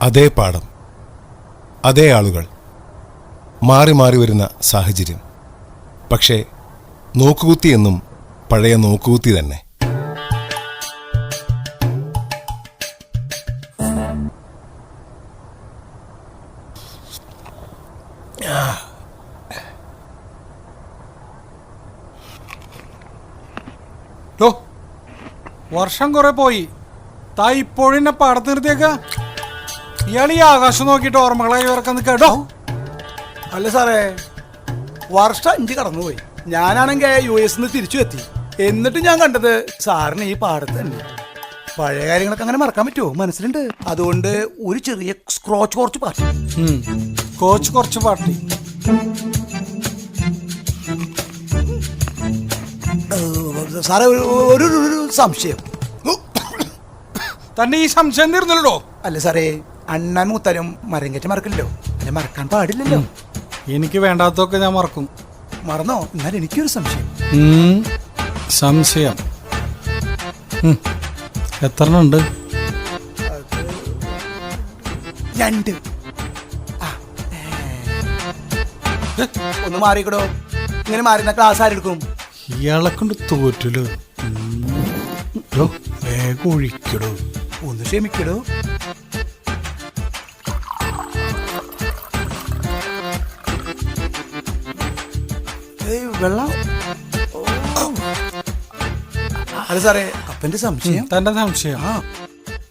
അതേ പാഠം, അതേ ആളുകൾ, മാറി മാറി വരുന്ന സാഹചര്യം. പക്ഷേ നോക്കുകുത്തി എന്നും പഴയ നോക്കുകുത്തി തന്നെ. വർഷം കുറെ പോയി, താ ഇപ്പോഴെന്നെ പാടത്ത് നിർത്തിയേക്ക. ഇയാൾ ഈ ആകാശം നോക്കിയിട്ട് ഓർമ്മകളായി ഇറക്കാൻ കേട്ടോ. അല്ല സാറേ, വർഷം 5 കടന്നുപോയി. ഞാനാണെങ്കിൽ US തിരിച്ചു എത്തി. എന്നിട്ട് ഞാൻ കണ്ടത് സാറിന് ഈ പാടത്ത് തന്നെ. പഴയ കാര്യങ്ങളൊക്കെ അങ്ങനെ മറക്കാൻ പറ്റുമോ? മനസ്സിലുണ്ട്. അതുകൊണ്ട് ഒരു ചെറിയ കുറച്ച് പാർട്ടി. കുറച്ച് പാർട്ടി. സാറേ, ഒരു സംശയം. തന്നെ ഈ സംശയം തീർന്നല്ലോ. അല്ല സാറേ, അണ്ണാൻ മൂത്താലും മരം കയറ്റി മറക്കില്ലല്ലോ. അല്ലെ, മറക്കാൻ പാടില്ലല്ലോ. എനിക്ക് വേണ്ടാത്തൊക്കെ ഞാൻ മറക്കും. മറന്നോ? എന്നാൽ എനിക്കൊരു സംശയം. സംശയം എത്ര ഉണ്ട്? 2. ഒന്ന് മാറിക്കടോ. ഇങ്ങനെ മാറിന്ന ക്ലാസ് ആരെടുക്കും? ഇയാളെ കൊണ്ട് തോറ്റല്ലോ. വേഗം ഒഴിക്കടോ. ഒന്ന് ക്ഷമിക്കടോ. വെള്ളം. അല്ല സാറേ, അപ്പന്റെ സംശയം. തന്റെ സംശയം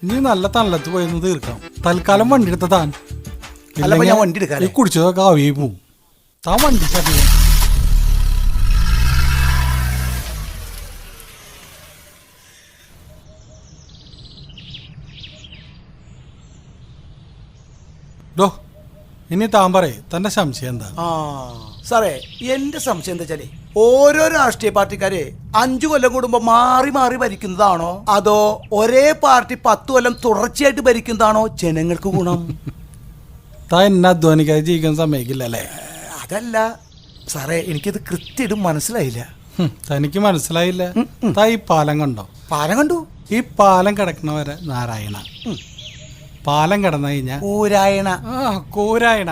ഇനി നല്ല തള്ളത്ത് പോയെന്ന് തീർക്കാം. തൽക്കാലം വണ്ടി എടുത്ത താൻ. ഞാൻ വണ്ടി എടുക്കാം. ഈ കുടിച്ചതൊക്കെ ആവിയായി പോവും. താൻ വണ്ടി ചട്ടി. ഇനി താൻ പറയേ, തന്റെ സംശയം എന്താ? സാറേ, എന്റെ സംശയം എന്താ വെച്ചാലേ, ഓരോ രാഷ്ട്രീയ പാർട്ടിക്കാരെ 5 കൊല്ലം കൂടുമ്പോ മാറി മാറി ഭരിക്കുന്നതാണോ, അതോ ഒരേ പാർട്ടി 10 കൊല്ലം തുടർച്ചയായിട്ട് ഭരിക്കുന്നതാണോ ജനങ്ങൾക്ക് ഗുണം? താൻ എന്നെ അധ്വാനിക്കാതെ ജീവിക്കാൻ സമ്മതിക്കില്ലല്ലേ? അതല്ല സാറേ, എനിക്കത് കൃത്യമായിട്ട് മനസ്സിലായില്ല. തനിക്ക് മനസ്സിലായില്ല? താ ഈ പാലം കണ്ടോ? പാലം കണ്ടു. ഈ പാലം കിടക്കണവരെ നാരായണ, പാലം കിടന്നു കഴിഞ്ഞാ കൂരായണ.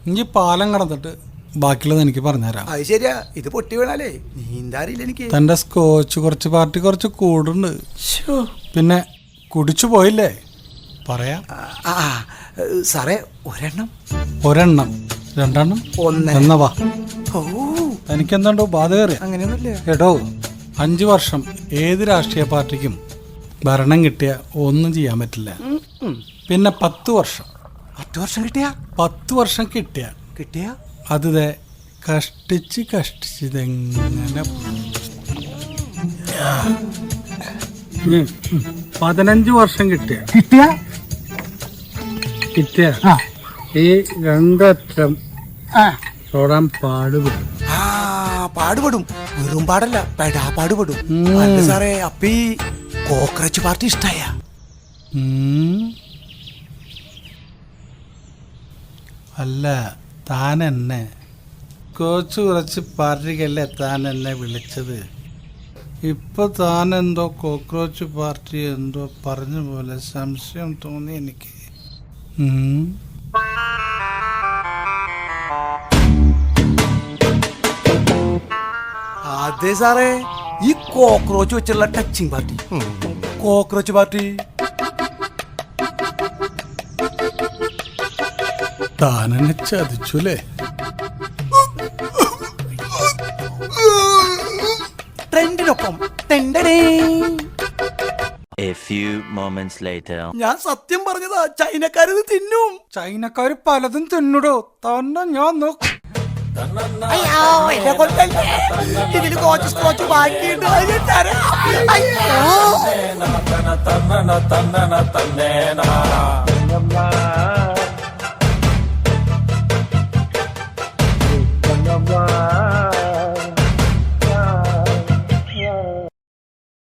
ഇനി പാലം കിടന്നിട്ട് ബാക്കിയുള്ളത് എനിക്ക് പറഞ്ഞുതരാം. അത് ശരിയാ. ഇത് പൊട്ടി വീണാലേ നീന്താറില്ല എനിക്ക്. തന്റെ സ്കോച്ച് കുറച്ച് പാർട്ടി കുറച്ച് കൂടുണ്ട്. പിന്നെ കുടിച്ചു പോയില്ലേ? പറയാം സാറേ. ഒരെണ്ണം 2 എന്നാ വാ. തനിക്കെന്താണ്ടോ ബാധ കയറിയ? അങ്ങനെയൊന്നുമില്ല കേട്ടോ. 5 വർഷം ഏത് രാഷ്ട്രീയ പാർട്ടിക്കും ഭരണം കിട്ടിയ ഒന്നും ചെയ്യാൻ പറ്റില്ല. പിന്നെ 10 വർഷം. 10 വർഷം കിട്ടിയ 10 വർഷം കിട്ടിയ അത് കഷ്ടിച്ച് ഇതെങ്ങനെ 15 വർഷം കിട്ടിയ ഈ 2 അറ്റം തൊടാൻ പാടുപെടും. പാടുപെടും. വെറും പാടല്ല, പാടുപെടും. അല്ല സാറേ, അപ്പൊ ഈ കോക്രോച്ച് പാർട്ടി ഇഷ്ടായ? അല്ല, താൻ എന്നെ കുറച്ച് പാർട്ടിക്കല്ലേ താൻ എന്നെ വിളിച്ചത്. ഇപ്പൊ താൻ എന്തോ കോക്രോച്ച് പാർട്ടി എന്തോ പറഞ്ഞ പോലെ സംശയം തോന്നി എനിക്ക്. അതെ സാറേ, ഈ കോക്രോച്ച് വെച്ചുള്ള ടച്ചിങ് പാർട്ടി. Cockroach party. താനെന്നെ ചതിച്ചുല്ലേ? ട്രെൻഡിനൊപ്പം. A few moments later. ഞാൻ സത്യം പറഞ്ഞതാ, ചൈനക്കാരത് തിന്നും. ചൈനക്കാര് പലതും തിന്നിടോ. തന്നെ ഞാൻ നോക്കും. ഇതില് കോച്ച് ബാക്കിയുണ്ട്.